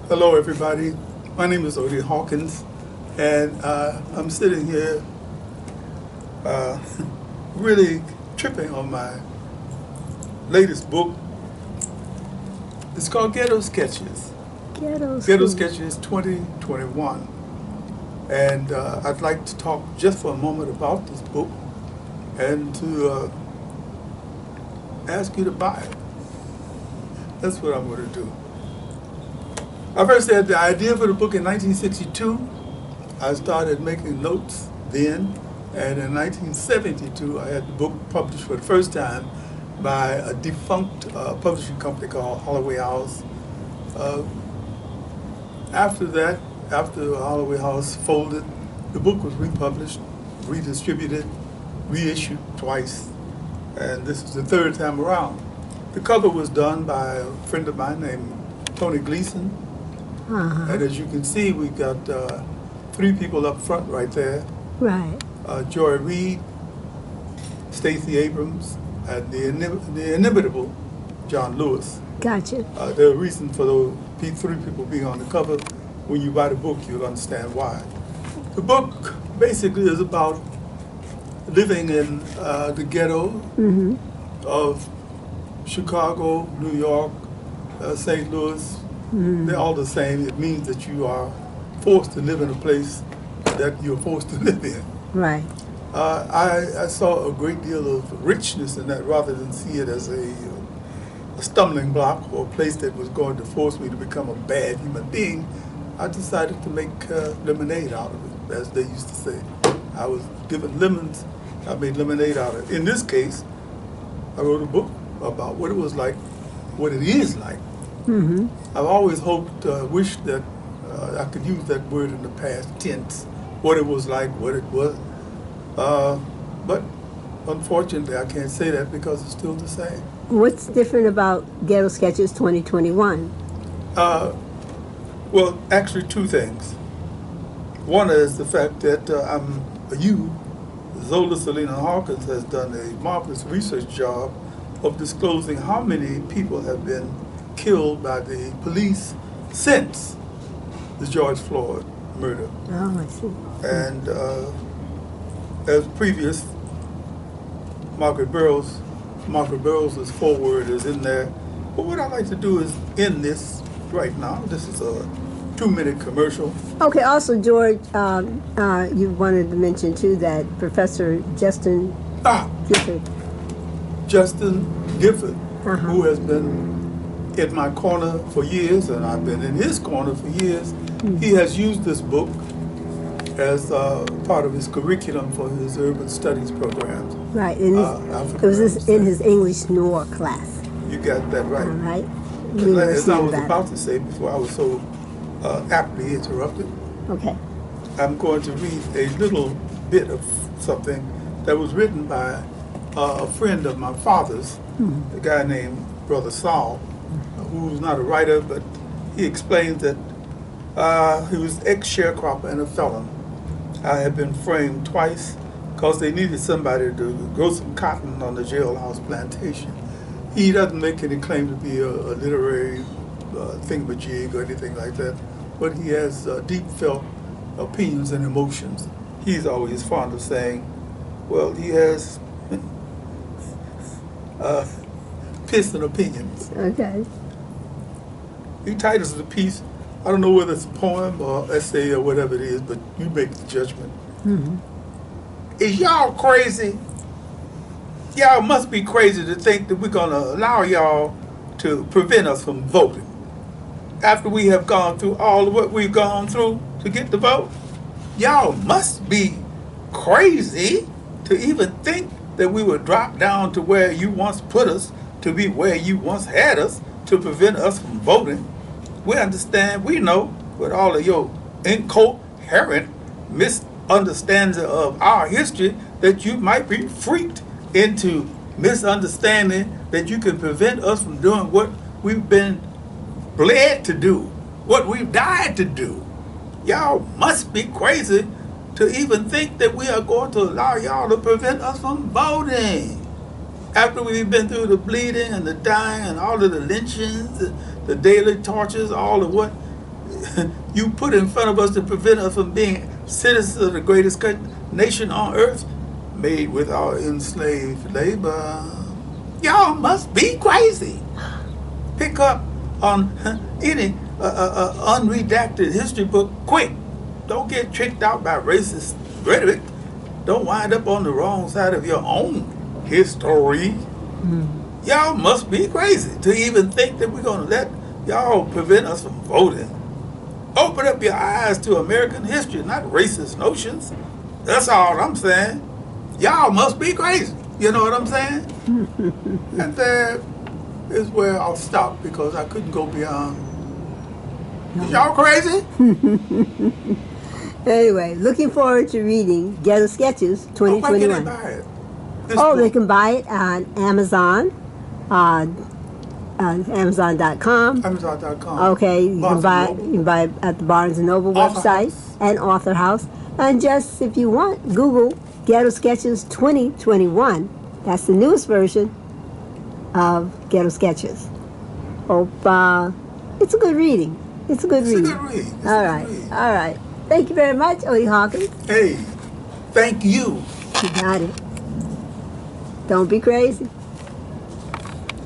Hello, everybody. My name is Odie Hawkins, and I'm sitting here really tripping on my latest book. It's called Ghetto Sketches. Ghetto Sketches 2021. And I'd like to talk just for a moment about this book and to ask you to buy it. That's what I'm going to do. I first had the idea for the book in 1962. I started making notes then, and in 1972 I had the book published for the first time by a defunct publishing company called Holloway House. After that, after Holloway House folded, the book was republished, redistributed, reissued twice, and this is the third time around. The cover was done by a friend of mine named Tony Gleason. And as you can see, we got three people up front right there. Right. Joy Reid, Stacey Abrams, and the inimitable John Lewis. Gotcha. The reason for those three people being on the cover, when you buy the book, you'll understand why. The book basically is about living in the ghetto of Chicago, New York, St. Louis. They're all the same. It means that you are forced to live in a place that you're forced to live in. Right. I saw a great deal of richness in that rather than see it as a stumbling block or a place that was going to force me to become a bad human being. I decided to make lemonade out of it, as they used to say. I was given lemons, I made lemonade out of it. In this case, I wrote a book about what it was like, what it is like. I've always hoped, wished that I could use that word in the past tense, what it was like, what it was. But unfortunately, I can't say that because it's still the same. What's different about Ghetto Sketches 2021? Well, actually two things. One is the fact that Zola Salena-Hawkins has done a marvelous research job of disclosing how many people have been killed by the police since the George Floyd murder. Oh, I see. And as previous, Margaret Burroughs' foreword is in there. But what I'd like to do is end this right now. This is a 2-minute commercial. Okay, also, George, you wanted to mention, too, that Professor Justin Gifford. Justin Gifford, who has been in my corner for years, and I've been in his corner for years. He has used this book as part of his curriculum for his urban studies programs. Right, it was in his English Noir class. You got that right. All right. As I was about to say before I was so aptly interrupted, okay, I'm going to read a little bit of something that was written by a friend of my father's, a guy named Brother Saul, who's not a writer, but he explains that he was ex-sharecropper and a felon. I had been framed twice because they needed somebody to grow some cotton on the jailhouse plantation. He doesn't make any claim to be a literary thingamajig or anything like that, but he has deep felt opinions and emotions. He's always fond of saying, well, he has piss and opinions. Okay. He titles the piece, I don't know whether it's a poem or essay or whatever it is, but you make the judgment. Is y'all crazy? Y'all must be crazy to think that we're going to allow y'all to prevent us from voting after we have gone through all of what we've gone through to get the vote. Y'all must be crazy to even think that we would drop down to where you once put us, to be where you once had us, to prevent us from voting. We understand, we know, with all of your incoherent misunderstanding of our history, that you might be freaked into misunderstanding that you can prevent us from doing what we've been bled to do, what we've died to do. Y'all must be crazy to even think that we are going to allow y'all to prevent us from voting. After we've been through the bleeding and the dying and all of the lynchings, the daily tortures, all of what you put in front of us to prevent us from being citizens of the greatest nation on earth, made with our enslaved labor. Y'all must be crazy. Pick up on any unredacted history book quick. Don't get tricked out by racist rhetoric. Don't wind up on the wrong side of your own history. Y'all must be crazy to even think that we're going to let y'all prevent us from voting. Open up your eyes to American history, not racist notions. That's all I'm saying. Y'all must be crazy. You know what I'm saying? And there is where I'll stop because I couldn't go beyond. Is y'all crazy? Anyway, looking forward to reading Ghetto Sketches 2021. Where can they buy it? They can buy it on Amazon, Amazon.com. Amazon.com. Okay, you can buy it at the Barnes & Noble website and Author House. And just, if you want, Google Ghetto Sketches 2021. That's the newest version of Ghetto Sketches. Hope it's a good reading. It's a good read. All right. Thank you very much, Odie Hawkins. Hey, thank you. You got it. Don't be crazy.